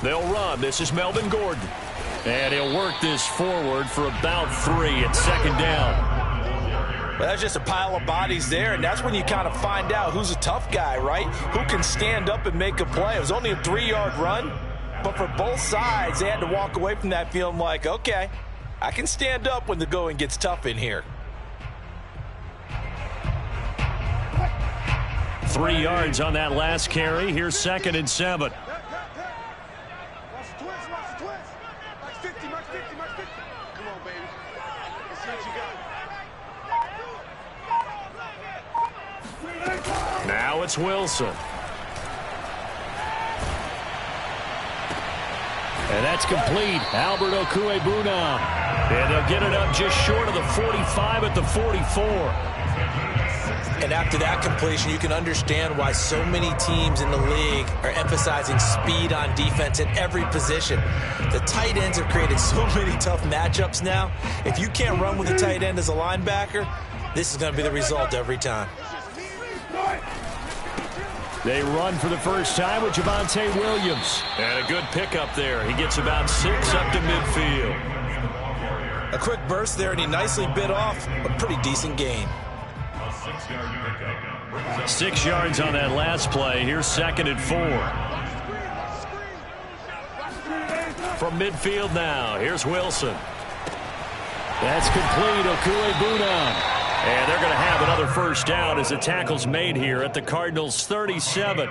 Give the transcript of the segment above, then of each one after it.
They'll run. This is Melvin Gordon. And he'll work this forward for about 3 at second down. Well, that's just a pile of bodies there, and that's when you kind of find out who's a tough guy, right? Who can stand up and make a play. It was only a 3-yard run, but for both sides, they had to walk away from that feeling like, okay, I can stand up when the going gets tough in here. 3 yards on that last carry. Here's 2nd and 7. Now it's Wilson. And that's complete. Albert Okwuegbunam. And they'll get it up just short of the 45 at the 44. And after that completion, you can understand why so many teams in the league are emphasizing speed on defense at every position. The tight ends have created so many tough matchups now. If you can't run with a tight end as a linebacker, this is going to be the result every time. They run for the first time with Javonte Williams. And a good pickup there. He gets about 6 up to midfield. A quick burst there, and he nicely bit off a pretty decent gain. 6 yards on that last play. Here's 2nd and 4. From midfield now, here's Wilson. That's complete. Okwuegbunam. And they're going to have another first down as the tackle's made here at the Cardinals' 37.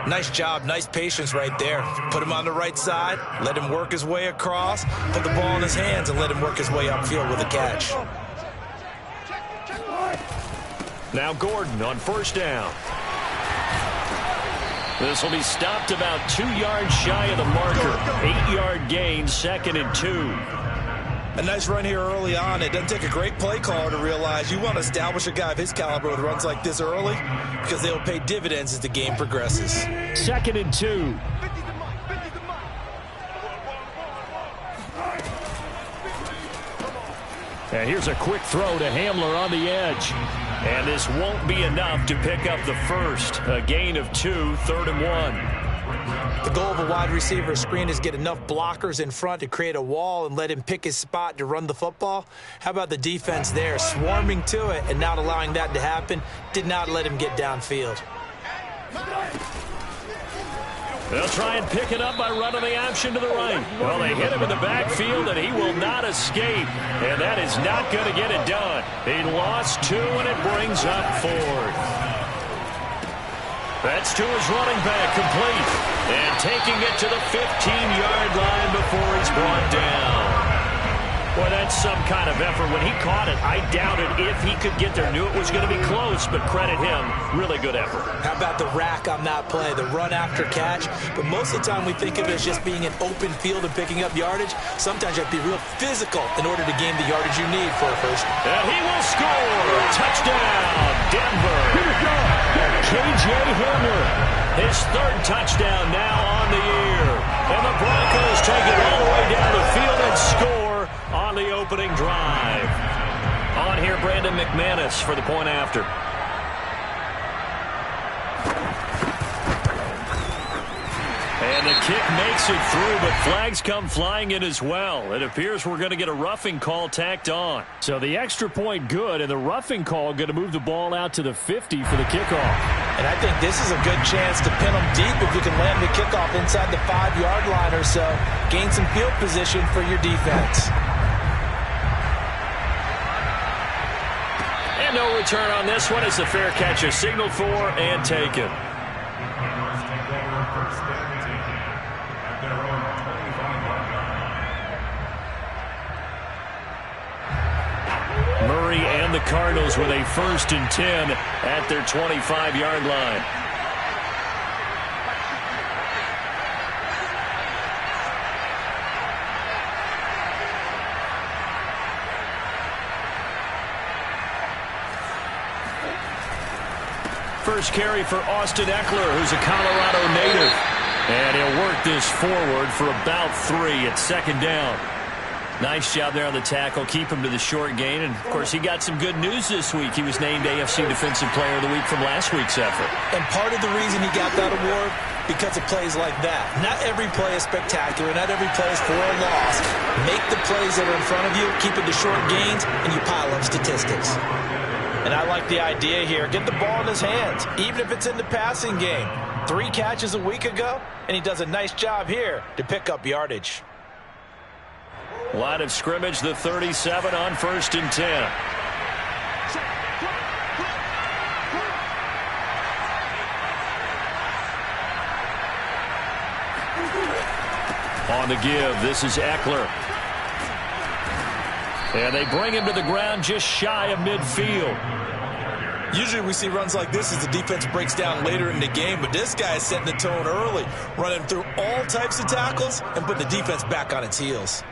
Nice job, nice patience right there. Put him on the right side, let him work his way across, put the ball in his hands, and let him work his way upfield with a catch. Now Gordon on first down. This will be stopped about 2 yards shy of the marker. 8-yard gain, 2nd and 2. A nice run here early on. It doesn't take a great play caller to realize you want to establish a guy of his caliber with runs like this early because they'll pay dividends as the game progresses. 2nd and 2. And here's a quick throw to Hamler on the edge. And this won't be enough to pick up the first. A gain of 2, 3rd and 1. The goal of a wide receiver screen is get enough blockers in front to create a wall and let him pick his spot to run the football. How about the defense there, swarming to it and not allowing that to happen? Did not let him get downfield. They'll try and pick it up by running the option to the right. Well, they hit him in the backfield, and he will not escape. And that is not going to get it done. He lost 2, and it brings up 4th. That's to his running back, complete. And taking it to the 15-yard line before he's brought down. Boy, that's some kind of effort. When he caught it, I doubted if he could get there. Knew it was going to be close, but credit him. Really good effort. How about the rack on that play, the run after catch? But most of the time we think of it as just being an open field and picking up yardage. Sometimes you have to be real physical in order to gain the yardage you need for a first. And he will score. Touchdown, Denver. K.J. Hamler, his 3rd touchdown now on the year. And the Broncos take it all the way down the field and score on the opening drive. On here, Brandon McManus for the point after. And the kick makes it through, but flags come flying in as well. It appears we're going to get a roughing call tacked on. So the extra point good, and the roughing call going to move the ball out to the 50 for the kickoff. And I think this is a good chance to pin them deep if you can land the kickoff inside the 5-yard line or so. Gain some field position for your defense. And no return on this one as the fair catch is signaled for and taken. Murray and the Cardinals with a 1st and 10 at their 25-yard line. First carry for Austin Eckler, who's a Colorado native. And he'll work this forward for about 3 at 2nd down. Nice job there on the tackle. Keep him to the short gain. And, of course, he got some good news this week. He was named AFC Defensive Player of the Week from last week's effort. And part of the reason he got that award, because of plays like that. Not every play is spectacular. Not every play is for a loss. Make the plays that are in front of you, keep it to short gains, and you pile up statistics. And I like the idea here. Get the ball in his hands, even if it's in the passing game. 3 catches a week ago, and he does a nice job here to pick up yardage. Line of scrimmage, the 37 on 1st and 10. On the give, this is Eckler. And they bring him to the ground just shy of midfield. Usually we see runs like this as the defense breaks down later in the game, but this guy is setting the tone early, running through all types of tackles and putting the defense back on its heels.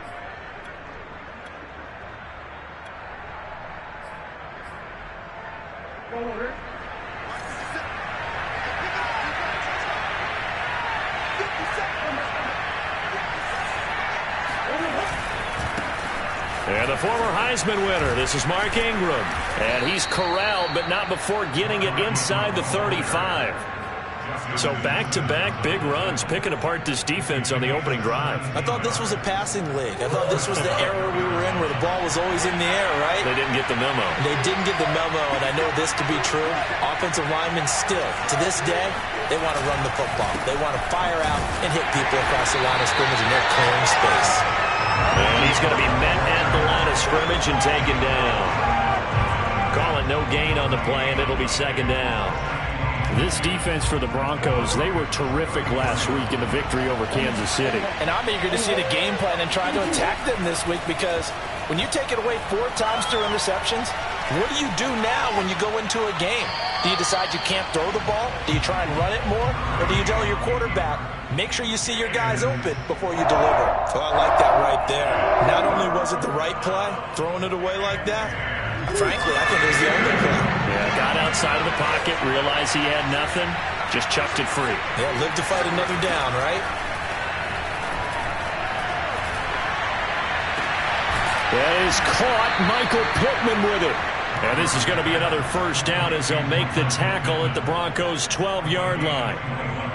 And the former Heisman winner, this is Mark Ingram. And he's corralled, but not before getting it inside the 35. So back-to-back big runs, picking apart this defense on the opening drive. I thought this was a passing league. I thought this was the era we were in where the ball was always in the air, right? They didn't get the memo. They didn't get the memo, and I know this to be true. Offensive linemen still, to this day, they want to run the football. They want to fire out and hit people across the line of scrimmage, and they're clearing space. And he's going to be met at the line of scrimmage and taken down. Call it no gain on the play, and it'll be 2nd down. This defense for the Broncos, they were terrific last week in the victory over Kansas City. And I'm eager to see the game plan and try to attack them this week, because when you take it away 4 times through interceptions, what do you do now when you go into a game? Do you decide you can't throw the ball? Do you try and run it more? Or do you tell your quarterback, make sure you see your guys open before you deliver? So I like that right there. Not only was it the right play, throwing it away like that, frankly, I think it was the only play. Yeah, got outside of the pocket, realized he had nothing, just chucked it free. Yeah, live to fight another down, right? That is caught. Michael Pittman with it. And this is going to be another 1st down as they'll make the tackle at the Broncos' 12-yard line.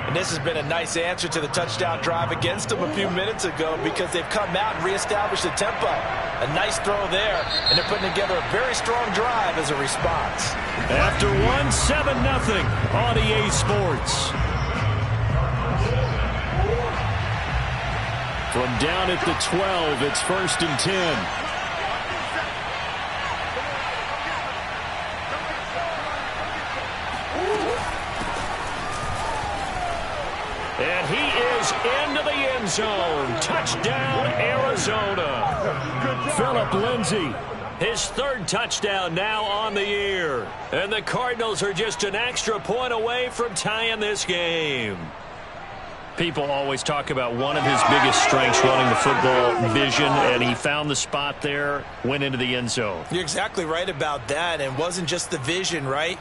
And this has been a nice answer to the touchdown drive against them a few minutes ago, because they've come out and reestablished the tempo. A nice throw there, and they're putting together a very strong drive as a response. After 7-0 on EA Sports. From down at the 12, it's 1st and 10. And he is into the end zone. Touchdown, Arizona. Phillip Lindsay, his 3rd touchdown now on the year. And the Cardinals are just an extra point away from tying this game. People always talk about one of his biggest strengths, running the football, vision, and he found the spot there, went into the end zone. You're exactly right about that, and it wasn't just the vision, right?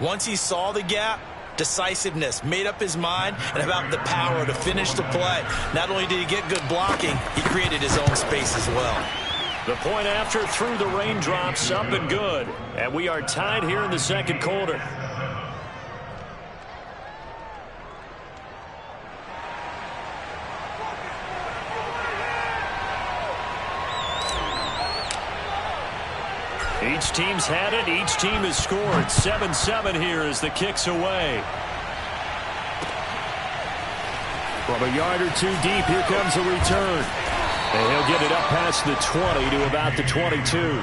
Once he saw the gap, decisiveness, made up his mind, and about the power to finish the play. Not only did he get good blocking, he created his own space as well. The point after through the raindrops, up and good. And we are tied here in the 2nd quarter. Each team's had it. Each team has scored. 7-7 here as the kick's away. From a yard or 2 deep, here comes a return. And he'll get it up past the 20 to about the 22. The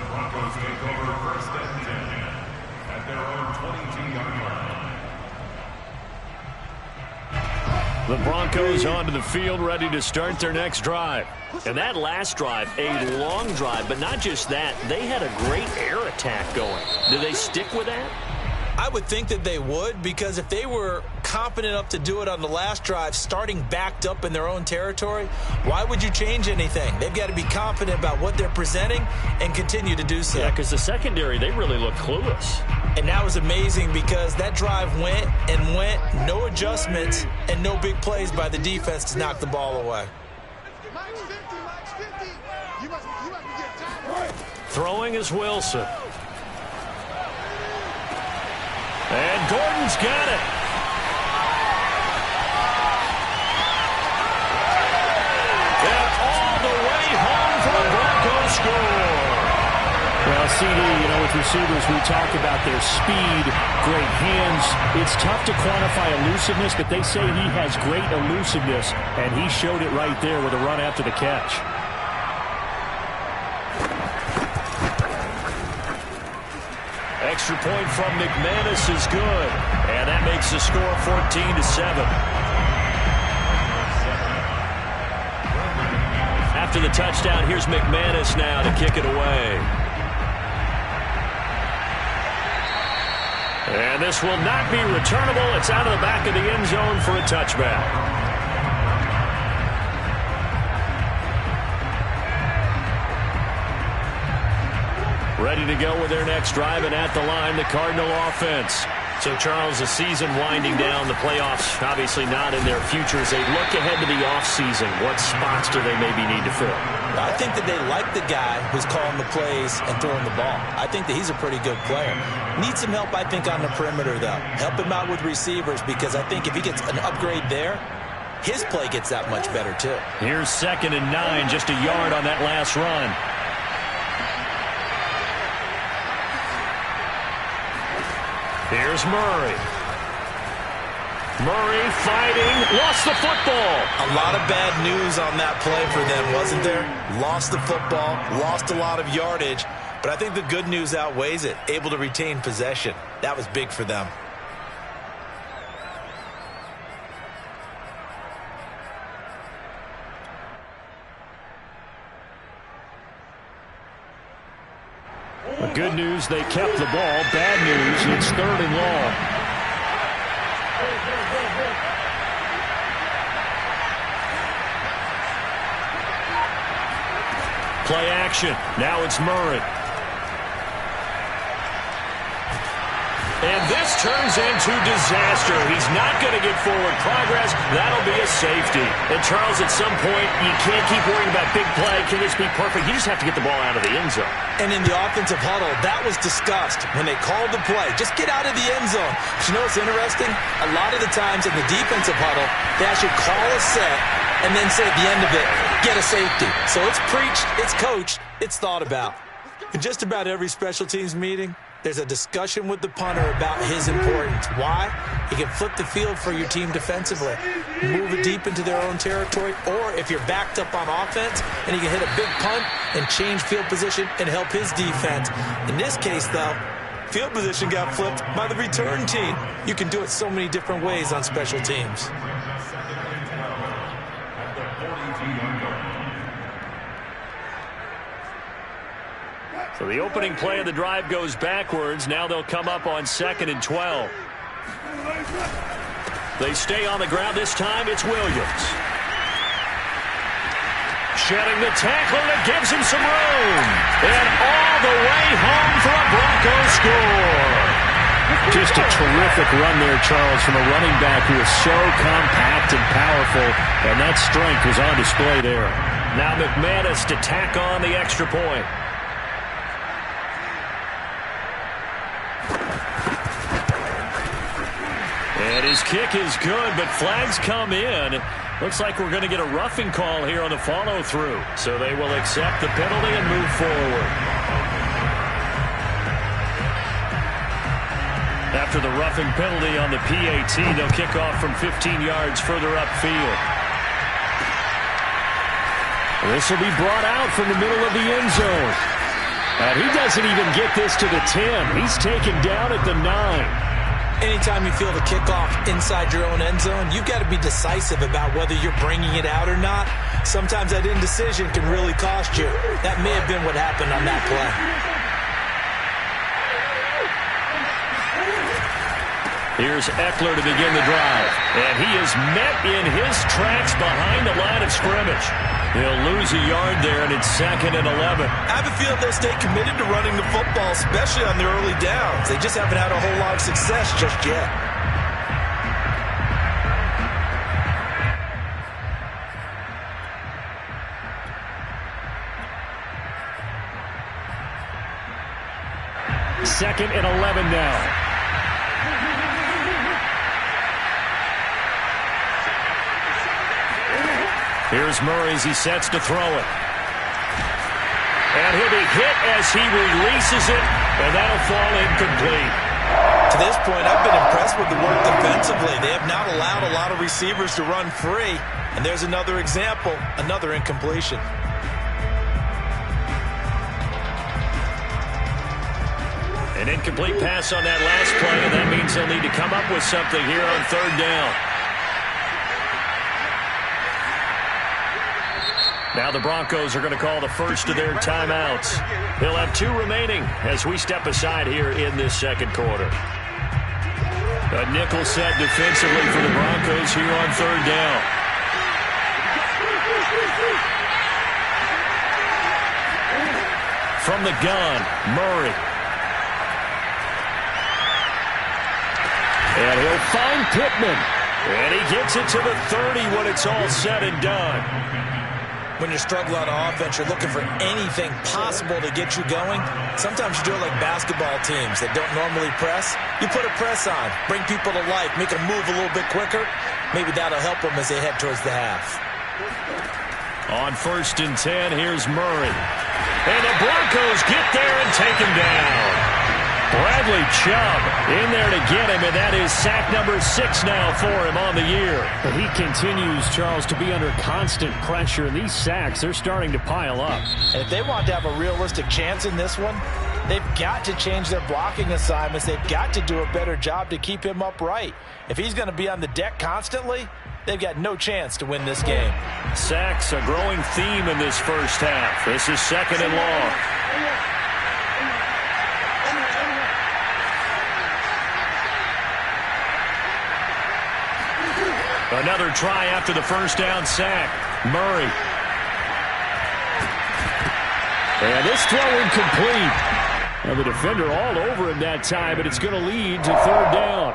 Broncos take over 1st and 10 at their own 22-yard line. The Broncos onto the field, ready to start their next drive. And that last drive, a long drive, but not just that. They had a great air attack going. Do they stick with that? I would think that they would, because if they were confident enough to do it on the last drive, starting backed up in their own territory, why would you change anything? They've got to be confident about what they're presenting and continue to do so. Yeah, because the secondary, they really look clueless. And that was amazing, because that drive went and went, no adjustments and no big plays by the defense to knock the ball away. Throwing is Wilson. And Gordon's got it. And all the way home for a Broncos score. Well, CD, with receivers, we talk about their speed, great hands. It's tough to quantify elusiveness, but they say he has great elusiveness, and he showed it right there with a run after the catch. Extra point from McManus is good, and that makes the score 14-7. After the touchdown, here's McManus now to kick it away. And this will not be returnable. It's out of the back of the end zone for a touchback. Ready to go with their next drive, and at the line, the Cardinal offense. So, Charles, the season winding down, the playoffs obviously not in their future. As they look ahead to the offseason, what spots do they maybe need to fill? I think that they like the guy who's calling the plays and throwing the ball. I think that he's a pretty good player. Needs some help, I think, on the perimeter, though. Help him out with receivers, because I think if he gets an upgrade there, his play gets that much better, too. Here's 2nd and 9, just a yard on that last run. Here's Murray. Murray fighting, lost the football. A lot of bad news on that play for them, wasn't there? Lost the football, lost a lot of yardage, but I think the good news outweighs it. Able to retain possession. That was big for them. Good news, they kept the ball. Bad news, it's 3rd and long. Play action. Now it's Murray. And this turns into disaster. He's not going to get forward progress. That'll be a safety. And, Charles, at some point, you can't keep worrying about big play. Can this be perfect? You just have to get the ball out of the end zone. And in the offensive huddle, that was discussed when they called the play. Just get out of the end zone. But you know what's interesting? A lot of the times in the defensive huddle, they actually call a set and then say at the end of it, get a safety. So it's preached, it's coached, it's thought about. In just about every special teams meeting, there's a discussion with the punter about his importance. Why? He can flip the field for your team defensively, move it deep into their own territory, or if you're backed up on offense, and he can hit a big punt and change field position and help his defense. In this case, though, field position got flipped by the return team. You can do it so many different ways on special teams. So the opening play of the drive goes backwards. Now they'll come up on 2nd and 12. They stay on the ground. This time it's Williams. Shedding the tackler that gives him some room. And all the way home for a Broncos score. Just a terrific run there, Charles, from a running back who is so compact and powerful, and that strength was on display there. Now McManus to tack on the extra point. And his kick is good, but flags come in. Looks like we're going to get a roughing call here on the follow-through. So they will accept the penalty and move forward. After the roughing penalty on the PAT, they'll kick off from 15 yards further upfield. This will be brought out from the middle of the end zone. And he doesn't even get this to the 10. He's taken down at the 9. Anytime you feel the kickoff inside your own end zone, you've got to be decisive about whether you're bringing it out or not. Sometimes that indecision can really cost you. That may have been what happened on that play. Here's Eckler to begin the drive. And he is met in his tracks behind the line of scrimmage. He'll lose a yard there, and it's 2nd and 11. I have a feeling they'll stay committed to running the football, especially on the early downs. They just haven't had a whole lot of success just yet. 2nd and 11 now. Here's Murray as he sets to throw it. And he'll be hit as he releases it, and that'll fall incomplete. To this point, I've been impressed with the work defensively. They have not allowed a lot of receivers to run free. And there's another example, another incompletion. An incomplete pass on that last play, and that means they'll need to come up with something here on 3rd down. Now the Broncos are going to call the first of their timeouts. They'll have 2 remaining as we step aside here in this 2nd quarter. A nickel set defensively for the Broncos here on 3rd down. From the gun, Murray. And he'll find Pittman. And he gets it to the 30 when it's all said and done. When you're struggling on offense, you're looking for anything possible to get you going. Sometimes you do it like basketball teams that don't normally press. You put a press on, bring people to life, make them move a little bit quicker. Maybe that'll help them as they head towards the half. On 1st and 10, here's Murray. And the Broncos get there and take him down. Bradley Chubb in there to get him, and that is sack number 6 now for him on the year. But he continues, Charles, to be under constant pressure, and these sacks, they're starting to pile up. And if they want to have a realistic chance in this one, they've got to change their blocking assignments. They've got to do a better job to keep him upright. If he's going to be on the deck constantly, they've got no chance to win this game. Sacks, a growing theme in this first half. This is 2nd and long. Another try after the first down sack. Murray. And this throw incomplete. Well, the defender all over him that time, but it's going to lead to 3rd down.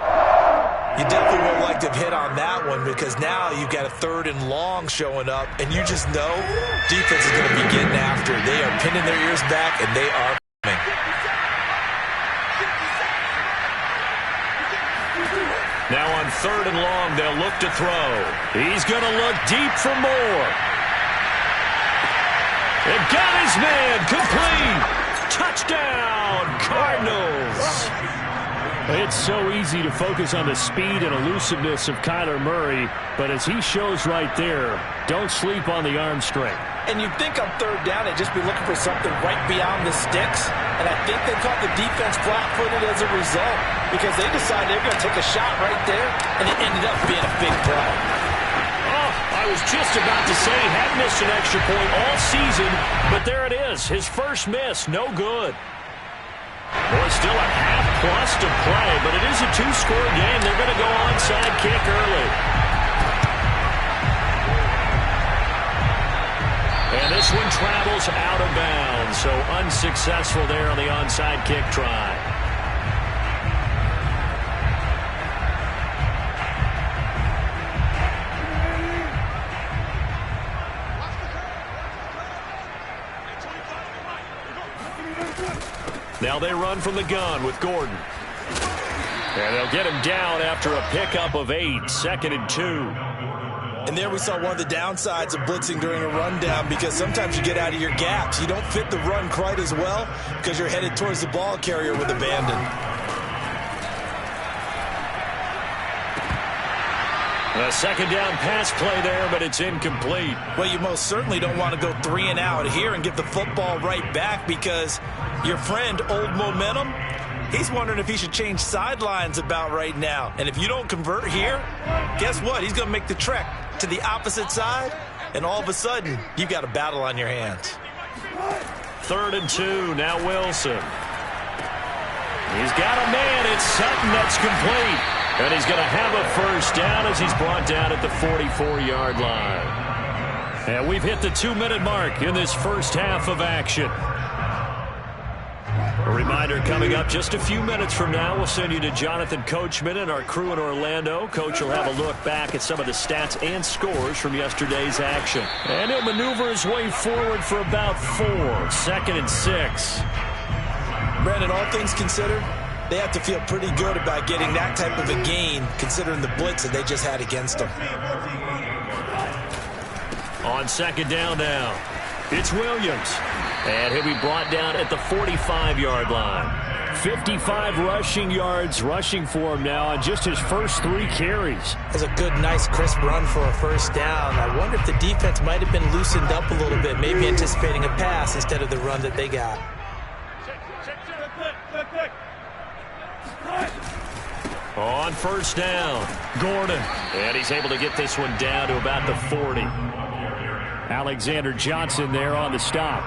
You definitely would like to have hit on that one because now you've got a 3rd and long showing up, and you just know defense is going to be getting after. They are pinning their ears back, and they are coming. Now on 3rd and long, they'll look to throw. He's going to look deep for more. And got his man, complete. Touchdown, Cardinals. It's so easy to focus on the speed and elusiveness of Kyler Murray, but as he shows right there, don't sleep on the arm strength. And you'd think on 3rd down, they'd just be looking for something right beyond the sticks. And I think they caught the defense flat-footed as a result because they decided they were going to take a shot right there, and it ended up being a big play. Oh, I was just about to say he had missed an extra point all season, but there it is. His first miss, no good. Boy, still a half-plus to play, but it is a 2-score game. They're going to go onside kick early. And this one travels out of bounds, so unsuccessful there on the onside kick try. Now they run from the gun with Gordon. And they'll get him down after a pickup of 8, 2nd and 2. And there we saw one of the downsides of blitzing during a rundown because sometimes you get out of your gaps. You don't fit the run quite as well because you're headed towards the ball carrier with abandon. A 2nd down pass play there, but it's incomplete. Well, you most certainly don't want to go 3 and out here and give the football right back because your friend, Old Momentum, he's wondering if he should change sidelines about right now. And if you don't convert here, guess what? He's going to make the trek to the opposite side, and all of a sudden, you've got a battle on your hands. 3rd and 2, now Wilson. He's got a man, it's Sutton that's complete. And he's going to have a first down as he's brought down at the 44-yard line. And we've hit the 2-minute mark in this first half of action. A reminder coming up just a few minutes from now. We'll send you to Jonathan Coachman and our crew in Orlando. Coach will have a look back at some of the stats and scores from yesterday's action. And he'll maneuver his way forward for about 4. 2nd and 6. Brandon, all things considered, they have to feel pretty good about getting that type of a gain, considering the blitz that they just had against them. On second down now, it's Williams. And he'll be brought down at the 45-yard line. 55 rushing yards rushing for him now on just his first 3 carries. That's a good, nice, crisp run for a first down. I wonder if the defense might have been loosened up a little bit, maybe anticipating a pass instead of the run that they got. On first down, Gordon. And he's able to get this one down to about the 40. Alexander Johnson there on the stop.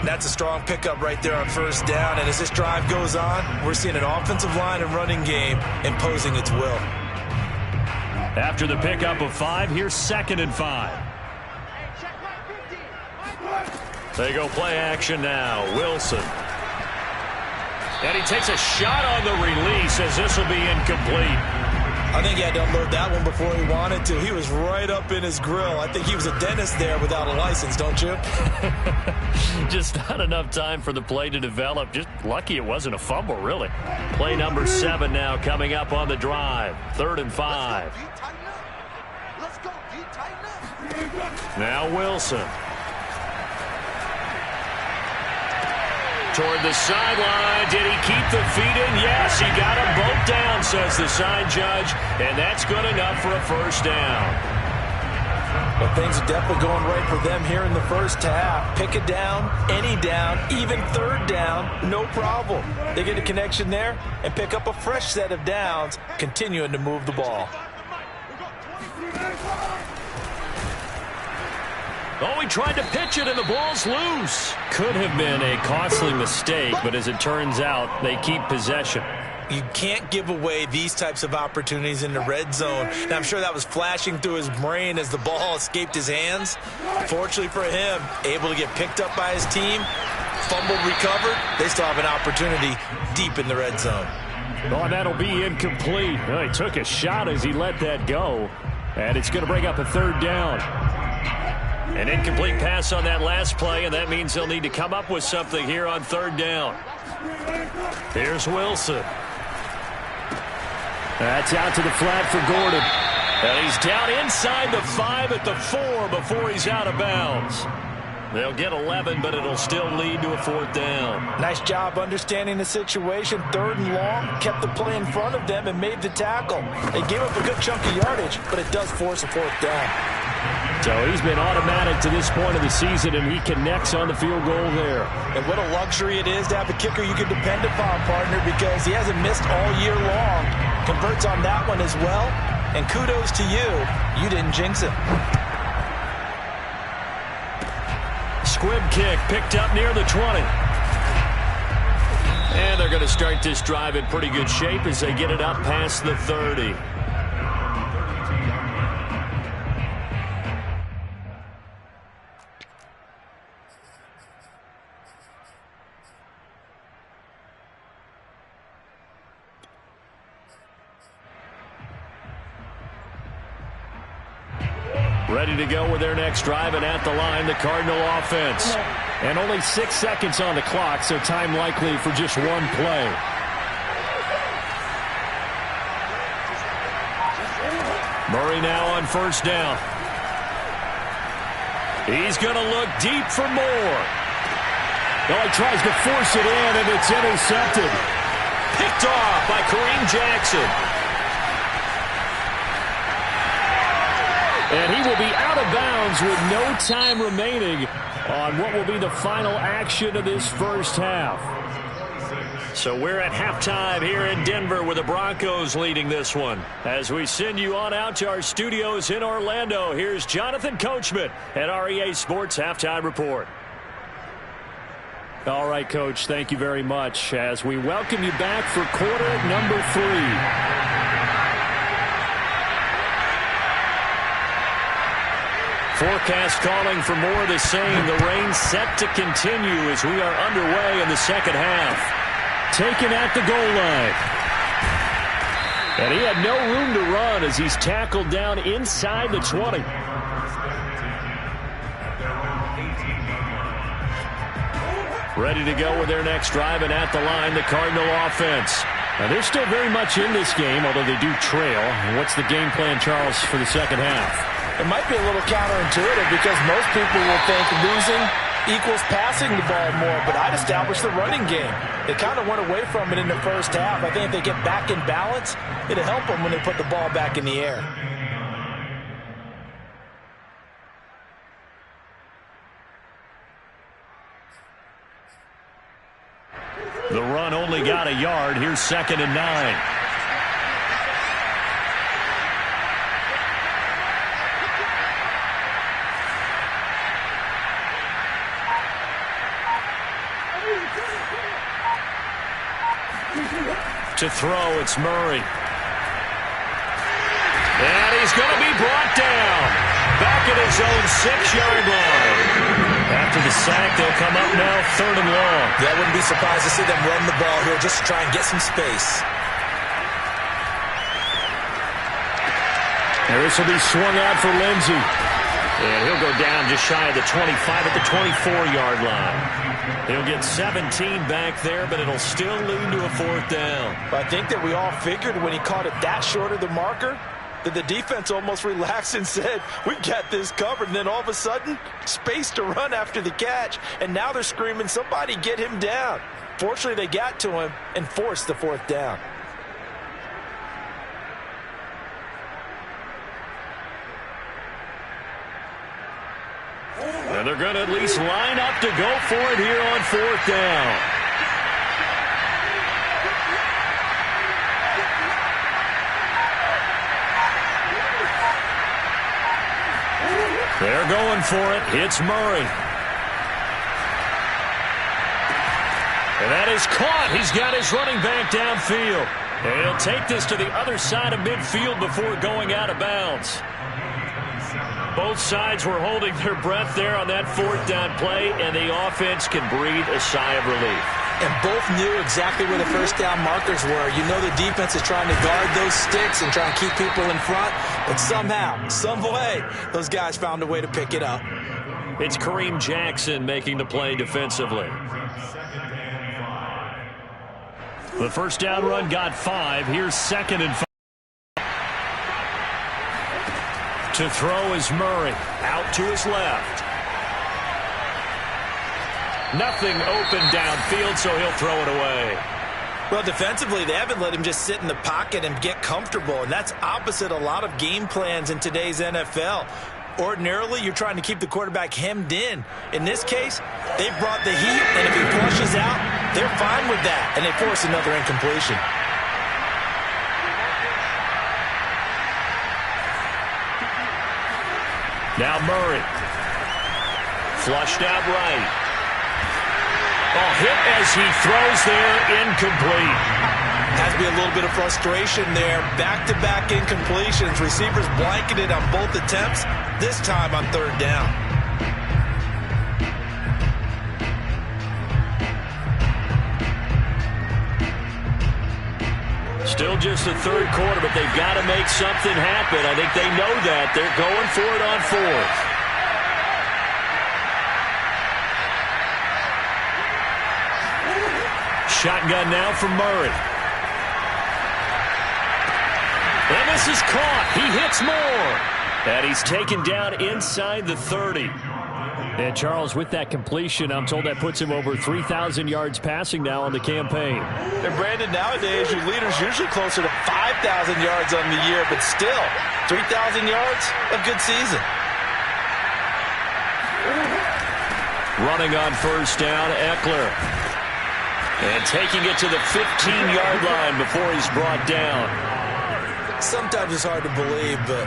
That's a strong pickup right there on first down. And as this drive goes on, we're seeing an offensive line and running game imposing its will. After the pickup of 5, here's 2nd and 5. They go play action now. Wilson. And he takes a shot on the release as this will be incomplete. I think he had to unload that one before he wanted to. He was right up in his grill. I think he was a dentist there without a license, don't you? Just not enough time for the play to develop. Just lucky it wasn't a fumble, really. Play number 7 now coming up on the drive. 3rd and 5. Now Wilson. Toward the sideline. Did he keep the feet in? Yes, he got them both down, says the side judge. And that's good enough for a first down. Well, things are definitely going right for them here in the first half. Pick a down, any down, even 3rd down, no problem. They get a connection there and pick up a fresh set of downs, continuing to move the ball. Oh, he tried to pitch it, and the ball's loose. Could have been a costly mistake, but as it turns out, they keep possession. You can't give away these types of opportunities in the red zone. And I'm sure that was flashing through his brain as the ball escaped his hands. Fortunately for him, able to get picked up by his team, fumbled, recovered. They still have an opportunity deep in the red zone. Oh, that'll be incomplete. Well, he took a shot as he let that go, and it's going to bring up a 3rd down. An incomplete pass on that last play, and that means they'll need to come up with something here on 3rd down. Here's Wilson. That's out to the flat for Gordon. And he's down inside the 5 at the 4 before he's out of bounds. They'll get 11, but it'll still lead to a 4th down. Nice job understanding the situation. 3rd and long, kept the play in front of them and made the tackle. They gave up a good chunk of yardage, but it does force a 4th down. So he's been automatic to this point of the season, and he connects on the field goal there. And what a luxury it is to have a kicker you can depend upon, partner, because he hasn't missed all year long. Converts on that one as well, and kudos to you. You didn't jinx it. Squib kick picked up near the 20. And they're going to start this drive in pretty good shape as they get it up past the 30. Ready to go with their next drive, and at the line, the Cardinal offense. And only 6 seconds on the clock, so time likely for just one play. Murray now on first down. He's going to look deep for more. Oh, he tries to force it in, and it's intercepted. Picked off by Kareem Jackson. And he will be out of bounds with no time remaining on what will be the final action of this first half. So we're at halftime here in Denver with the Broncos leading this one. As we send you on out to our studios in Orlando, here's Jonathan Coachman at REA Sports Halftime Report. All right, Coach, thank you very much as we welcome you back for quarter number 3. Forecast calling for more of the same. The rain set to continue as we are underway in the second half. Taken at the goal line. And he had no room to run as he's tackled down inside the 20. Ready to go with their next drive, and at the line, the Cardinal offense. Now, they're still very much in this game, although they do trail. And what's the game plan, Charles, for the second half? It might be a little counterintuitive because most people will think losing equals passing the ball more, but I'd establish the running game. They kind of went away from it in the first half. I think if they get back in balance, it'll help them when they put the ball back in the air. The run only got a yard. Here's 2nd and 9. To throw, it's Murray. And he's going to be brought down. Back at his own 6-yard line. After the sack, they'll come up now 3rd and long. Yeah, I wouldn't be surprised to see them run the ball here just to try and get some space. And this will be swung out for Lindsey. And he'll go down just shy of the 25 at the 24-yard line. He'll get 17 back there, but it'll still lead to a 4th down. I think that we all figured when he caught it that short of the marker that the defense almost relaxed and said, we got this covered. And then all of a sudden, space to run after the catch. And now they're screaming, somebody get him down. Fortunately, they got to him and forced the 4th down. And they're going to at least line up to go for it here on 4th down. They're going for it. It's Murray. And that is caught. He's got his running back downfield. And he'll take this to the other side of midfield before going out of bounds. Both sides were holding their breath there on that 4th down play, and the offense can breathe a sigh of relief. And both knew exactly where the 1st down markers were. You know the defense is trying to guard those sticks and try and keep people in front, but somehow, some way, those guys found a way to pick it up. It's Kareem Jackson making the play defensively. The 1st down run got 5. Here's 2nd and 5. To throw is Murray. Out to his left. Nothing open downfield, so he'll throw it away. Well, defensively, they haven't let him just sit in the pocket and get comfortable, and that's opposite a lot of game plans in today's NFL. Ordinarily, you're trying to keep the quarterback hemmed in. In this case, they brought the heat, and if he flushes out, they're fine with that, and they force another incompletion. Now Murray. Flushed out right. Oh, hit as he throws there, incomplete. Has to be a little bit of frustration there. Back-to-back incompletions. Receivers blanketed on both attempts, this time on 3rd down. Still just the 3rd quarter, but they've got to make something happen. I think they know that. They're going for it on 4th. Shotgun now from Murray. And this is caught. He hits more. And he's taken down inside the 30. And Charles, with that completion, I'm told that puts him over 3,000 yards passing now on the campaign. And Brandon, nowadays your leader's usually closer to 5,000 yards on the year, but still, 3,000 yards, a good season. Running on 1st down, Eckler. And taking it to the 15-yard line before he's brought down. Sometimes it's hard to believe, but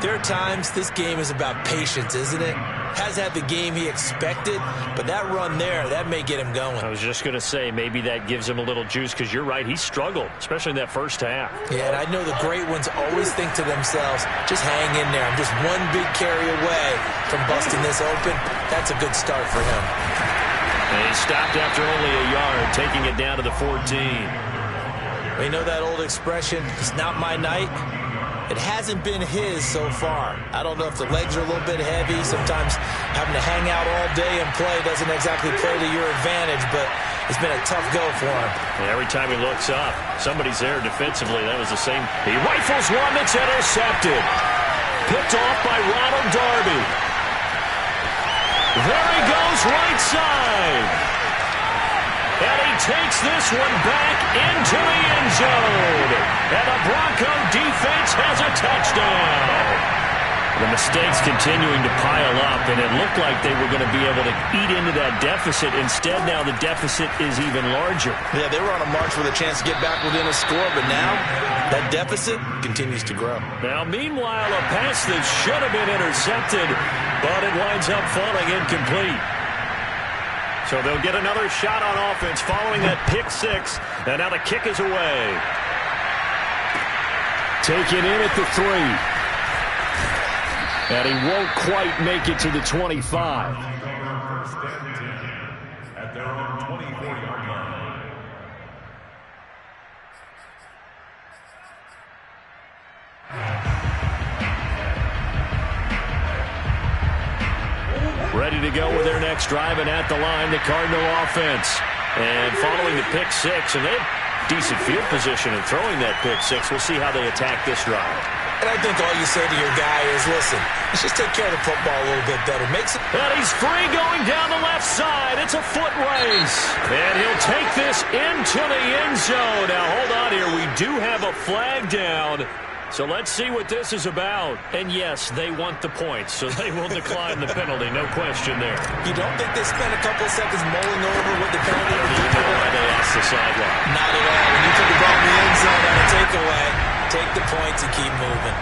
there are times this game is about patience, isn't it? Has had the game he expected, but that run there, that may get him going. I was just going to say, maybe that gives him a little juice, because you're right, he struggled, especially in that 1st half. Yeah, and I know the great ones always think to themselves, just hang in there. I'm just one big carry away from busting this open. That's a good start for him. And he stopped after only a yard, taking it down to the 14. We know that old expression, it's not my night. It hasn't been his so far. I don't know if the legs are a little bit heavy. Sometimes having to hang out all day and play doesn't exactly play to your advantage, but it's been a tough go for him. And every time he looks up, somebody's there defensively. That was the same. He rifles one that's intercepted. Picked off by Ronald Darby. There he goes, right side. And he takes this one back into the end zone. And the Bronco defense has a touchdown. The mistakes continuing to pile up, and it looked like they were going to be able to eat into that deficit. Instead, now the deficit is even larger. Yeah, they were on a march with a chance to get back within a score, but now that deficit continues to grow. Now, meanwhile, a pass that should have been intercepted, but it winds up falling incomplete. So they'll get another shot on offense following that pick six, and now the kick is away. Taken in at the 3. And he won't quite make it to the 25. First and 10 at their own 24-yard line. Ready to go with their next drive, and at the line, the Cardinal offense. And following the pick six, and they have decent field position in throwing that pick six. We'll see how they attack this drive. And I think all you say to your guy is, listen, let's just take care of the football a little bit better. And he's free going down the left side. It's a foot race. And he'll take this into the end zone. Now, hold on here. We do have a flag down. So let's see what this is about. And yes, they want the points, so they will decline the penalty. No question there. You don't think they spent a couple of seconds mulling over what the penalty would be? Why they lost the sideline. Not at all. When you put the ball in the end zone on a takeaway, take the points and keep moving.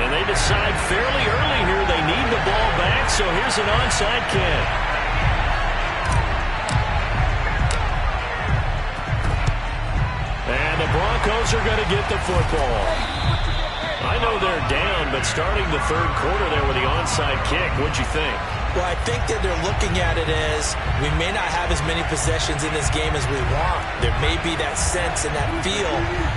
And they decide fairly early here they need the ball back, so here's an onside kick. And the Broncos are going to get the football. I know they're down, but starting the third quarter there with the onside kick, what'd you think? Well, I think that they're looking at it as we may not have as many possessions in this game as we want. There may be that sense and that feel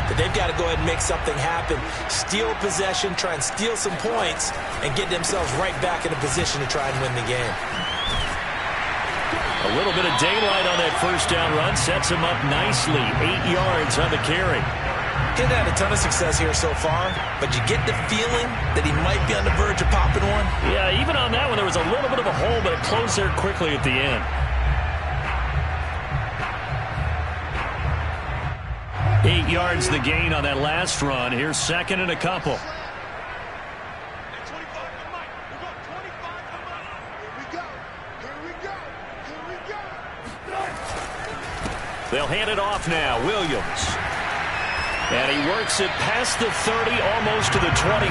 that they've got to go ahead and make something happen. Steal possession, try and steal some points, and get themselves right back in a position to try and win the game. A little bit of daylight on that first down run sets him up nicely. 8 yards on the carry. He hasn't had a ton of success here so far, but you get the feeling that he might be on the verge of popping one. Yeah, even on that one, there was a little bit of a hole, but it closed there quickly at the end. 8 yards the gain on that last run. Here's second and a couple. They'll hand it off now. Williams. And he works it past the 30, almost to the 25.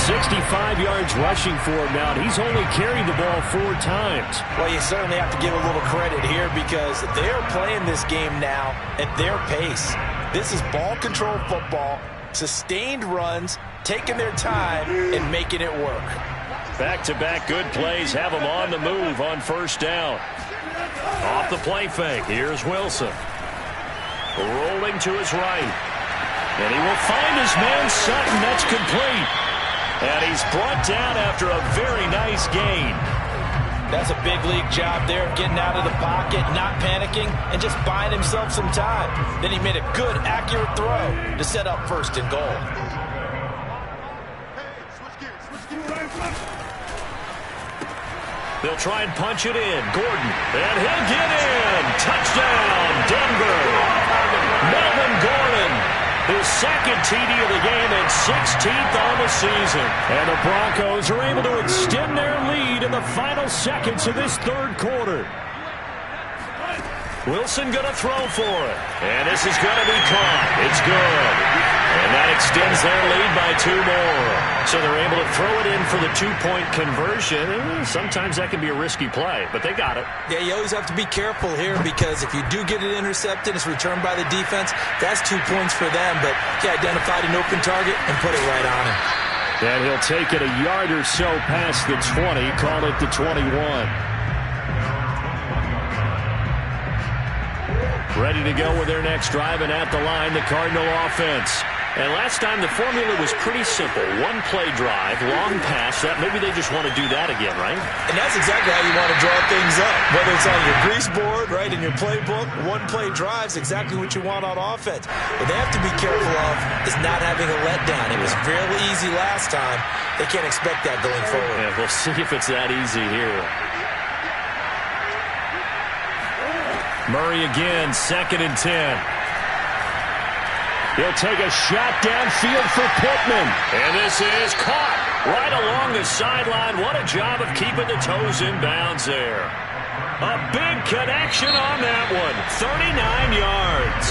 65 yards rushing for him now, and he's only carried the ball 4 times. Well, you certainly have to give a little credit here because they're playing this game now at their pace. This is ball control football, sustained runs, taking their time, and making it work. Back-to-back good plays have him on the move on first down. Off the play fake, here's Wilson. Rolling to his right. And he will find his man Sutton. That's complete. And he's brought down after a very nice gain. That's a big league job there, getting out of the pocket, not panicking, and just buying himself some time. Then he made a good, accurate throw to set up first and goal. They'll try and punch it in. Gordon. And he'll get in. Touchdown, Denver. Melvin Gordon. His second TD of the game and 16th on the season. And the Broncos are able to extend their lead in the final seconds of this third quarter. Wilson going to throw for it. And this is going to be caught. It's good. And that extends their lead by 2 more. So they're able to throw it in for the 2-point conversion. Sometimes that can be a risky play, but they got it. Yeah, you always have to be careful here because if you do get it intercepted, it's returned by the defense. That's 2 points for them, but he identified an open target and put it right on him. And he'll take it a yard or so past the 20, call it the 21. Ready to go with their next drive, and at the line, the Cardinal offense. And last time, the formula was pretty simple. One-play drive, long pass. That maybe they just want to do that again, right? And that's exactly how you want to draw things up. Whether it's on your grease board, right, in your playbook, one-play drive's exactly what you want on offense. What they have to be careful of is not having a letdown. It was fairly easy last time. They can't expect that going forward. Yeah, we'll see if it's that easy here. Murray again, 2nd and 10. He'll take a shot downfield for Pittman. And this is caught right along the sideline. What a job of keeping the toes in bounds there. A big connection on that one. 39 yards.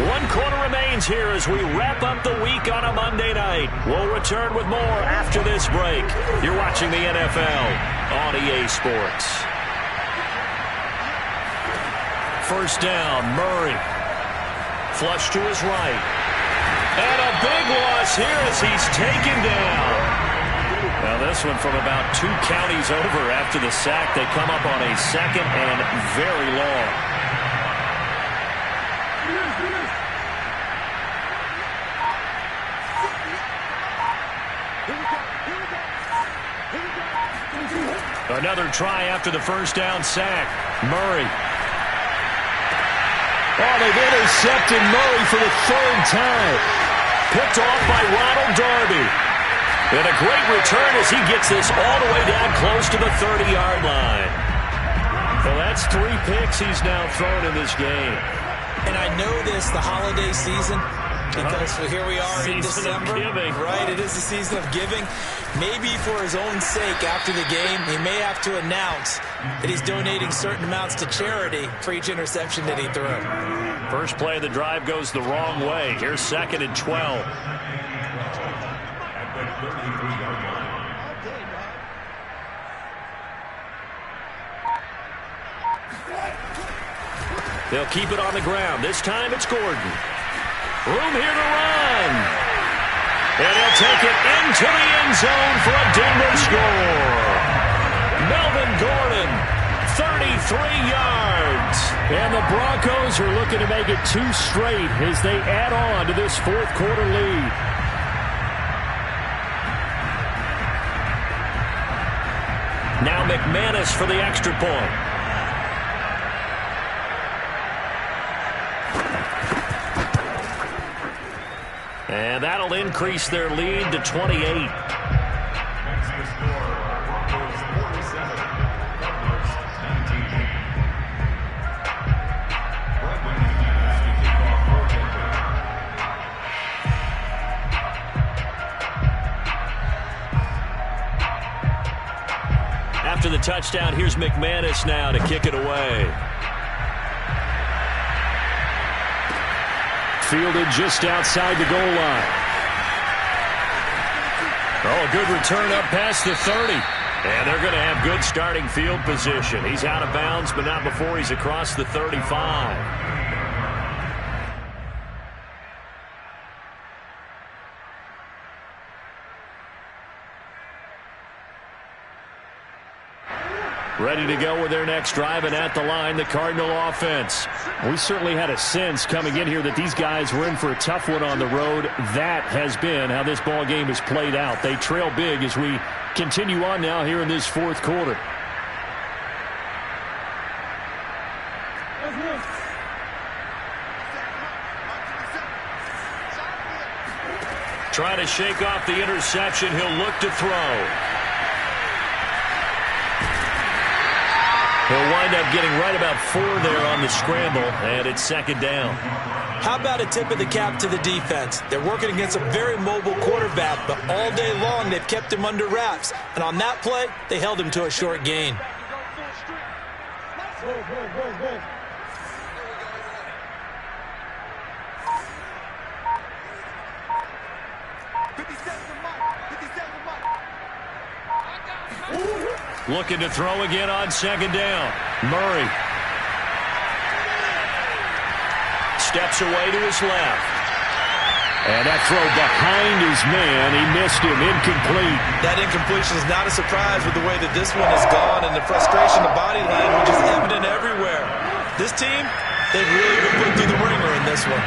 1 quarter remains here as we wrap up the week on a Monday night. We'll return with more after this break. You're watching the NFL on EA Sports. First down, Murray. Flush to his right. And a big loss here as he's taken down. Now this one from about 2 counties over after the sack. They come up on a 2nd and very long. Another try after the first down sack. Murray. Oh, they've intercepted Murray for the 3rd time. Picked off by Ronald Darby. And a great return as he gets this all the way down close to the 30-yard line. Well, that's 3 picks he's now thrown in this game. And I know this, the holiday season, because here we are in December. Right, it is the season of giving. Maybe for his own sake after the game, he may have to announce that he's donating certain amounts to charity for each interception that he threw. First play of the drive goes the wrong way. Here's 2nd and 12. They'll keep it on the ground. This time it's Gordon. Room here to run. And he'll take it into the end zone for a Denver score. Melvin Gordon, 33 yards. And the Broncos are looking to make it 2 straight as they add on to this 4th quarter lead. Now McManus for the extra point. And that'll increase their lead to 28. After the touchdown, here's McManus now to kick it away. Fielded just outside the goal line. Oh, a good return up past the 30. And they're going to have good starting field position. He's out of bounds, but not before he's across the 35. Ready to go with their next drive, and at the line, the Cardinal offense. We certainly had a sense coming in here that these guys were in for a tough one on the road. That has been how this ball game has played out. They trail big as we continue on now here in this 4th quarter. Trying to shake off the interception. He'll look to throw. He'll wind up getting right about 4 there on the scramble, and it's 2nd down. How about a tip of the cap to the defense? They're working against a very mobile quarterback, but all day long they've kept him under wraps. And on that play, they held him to a short gain. Looking to throw again on 2nd down. Murray. Steps away to his left. And that throw behind his man. He missed him. Incomplete. That incompletion is not a surprise with the way that this one has gone, and the frustration, the body language is evident everywhere. This team, They've really been put through the ringer in this one.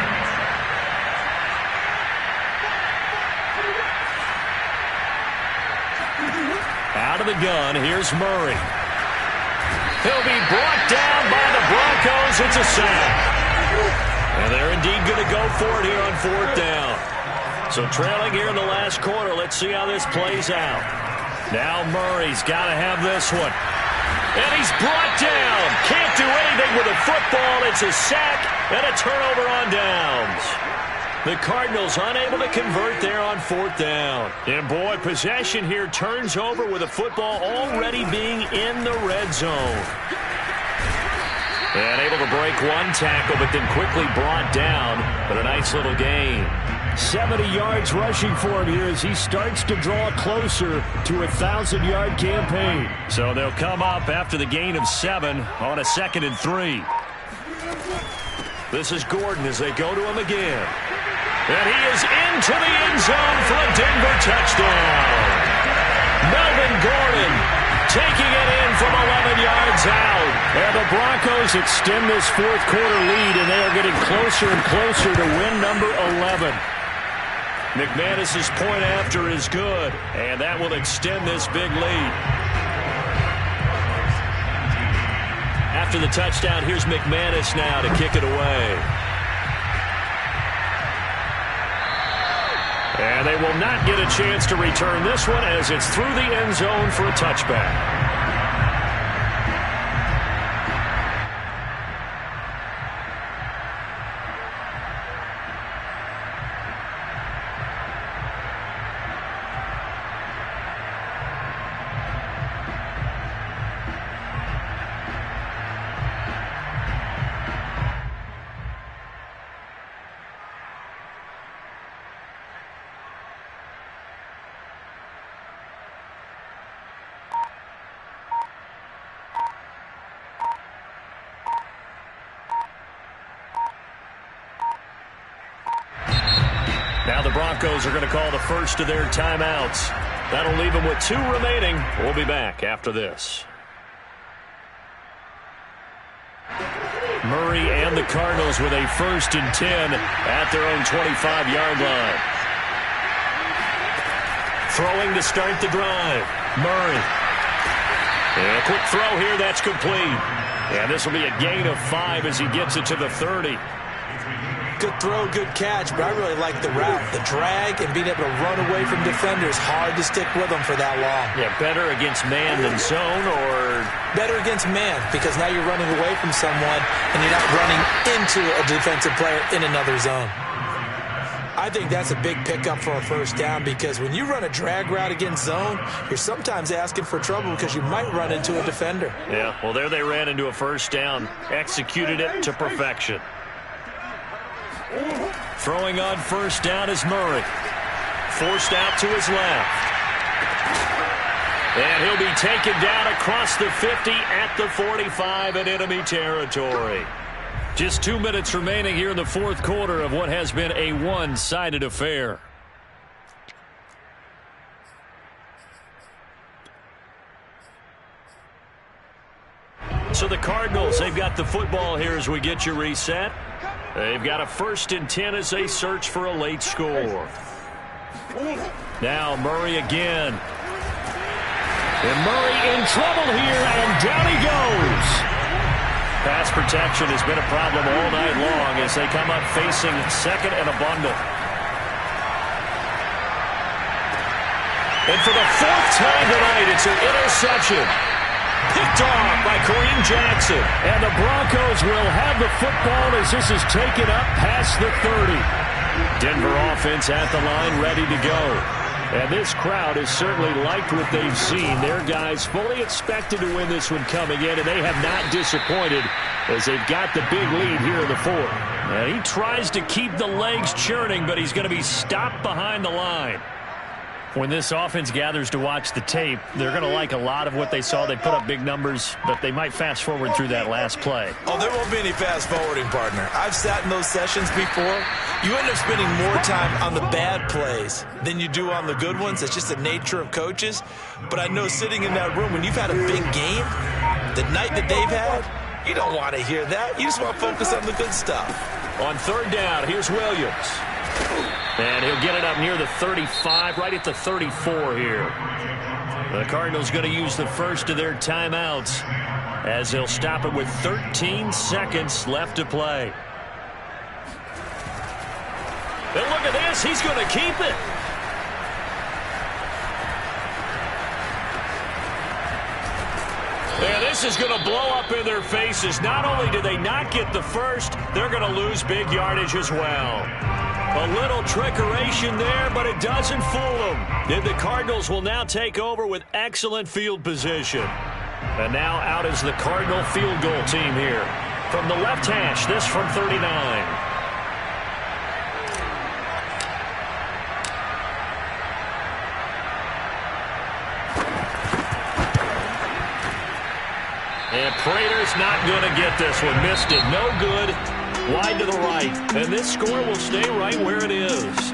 Out of the gun, here's Murray. He'll be brought down by the Broncos. It's a sack. And they're indeed going to go for it here on 4th down. So trailing here in the last quarter. Let's see how this plays out. Now Murray's got to have this one. And he's brought down. Can't do anything with a football. It's a sack and a turnover on downs. The Cardinals unable to convert there on 4th down. And boy, possession here turns over with the football already being in the red zone. And able to break one tackle, but then quickly brought down. But a nice little gain. 70 yards rushing for him here as he starts to draw closer to a 1,000-yard campaign. So they'll come up after the gain of 7 on a 2nd and 3. This is Gordon as they go to him again. And he is into the end zone for a Denver touchdown. Melvin Gordon taking it in from 11 yards out. And the Broncos extend this 4th quarter lead, and they are getting closer and closer to win number 11. McManus's point after is good, and that will extend this big lead. After the touchdown, here's McManus now to kick it away. And they will not get a chance to return this one as it's through the end zone for a touchback. Now the Broncos are going to call the first of their timeouts. That'll leave them with 2 remaining. We'll be back after this. Murray and the Cardinals with a 1st and 10 at their own 25-yard line. Throwing to start the drive. Murray. And a quick throw here. That's complete. And this will be a gain of 5 as he gets it to the 30. Good throw, good catch, but I really like the route. The drag and being able to run away from defenders, hard to stick with them for that long. Yeah, better against man than zone, or? Better against man, because now you're running away from someone and you're not running into a defensive player in another zone. I think that's a big pickup for a 1st down, because when you run a drag route against zone, you're sometimes asking for trouble because you might run into a defender. Yeah, well, there they ran into a 1st down, executed it to perfection. Throwing on 1st down is Murray. Forced out to his left. And he'll be taken down across the 50 at the 45 in enemy territory. Just 2 minutes remaining here in the 4th quarter of what has been a one-sided affair. So the Cardinals, they've got the football here as we get you reset. They've got a 1st and 10 as they search for a late score. Now Murray again. And Murray in trouble here, and down he goes. Pass protection has been a problem all night long as they come up facing 2nd and a bundle. And for the 4th time tonight, it's an interception. Picked off by Kareem Jackson. And the Broncos will have the football as this is taken up past the 30. Denver offense at the line ready to go. And this crowd has certainly liked what they've seen. Their guys fully expected to win this one coming in, and they have not disappointed as they've got the big lead here in the 4th. And he tries to keep the legs churning, but he's going to be stopped behind the line. When this offense gathers to watch the tape, they're going to like a lot of what they saw. They put up big numbers, but they might fast forward through that last play. Oh, there won't be any fast forwarding, partner. I've sat in those sessions before. You end up spending more time on the bad plays than you do on the good ones. It's just the nature of coaches. But I know sitting in that room, when you've had a big game, the night that they've had, You don't want to hear that. You just want to focus on the good stuff. On third down, here's Williams. And he'll get it up near the 35, right at the 34 here. The Cardinals going to use the first of their timeouts as they'll stop it with 13 seconds left to play. And look at this. He's going to keep it. And this is going to blow up in their faces. Not only do they not get the first, they're going to lose big yardage as well. A little trickeration there, but it doesn't fool them. And the Cardinals will now take over with excellent field position. And now out is the Cardinal field goal team here. From the left hash, this from 39. And Prater's not going to get this one. Missed it. No good. Wide to the right. And this score will stay right where it is.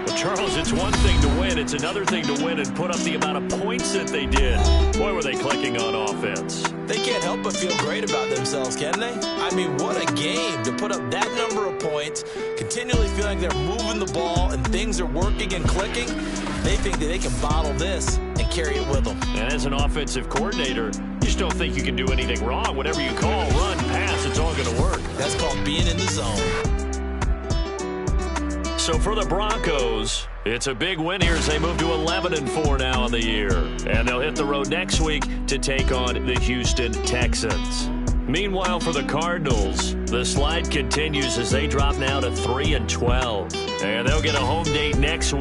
Well, Charles, it's one thing to win. It's another thing to win and put up the amount of points that they did. Boy, were they clicking on offense. They can't help but feel great about themselves, can they? I mean, what a game to put up that number of points, continually feeling like they're moving the ball and things are working and clicking. They think that they can bottle this and carry it with them. And as an offensive coordinator, you just don't think you can do anything wrong. Whatever you call, run, pass, it's all going to work. That's called being in the zone. So for the Broncos, it's a big win here as they move to 11-4 now in the year. And they'll hit the road next week to take on the Houston Texans. Meanwhile, for the Cardinals, the slide continues as they drop now to 3-12. And they'll get a home date next week.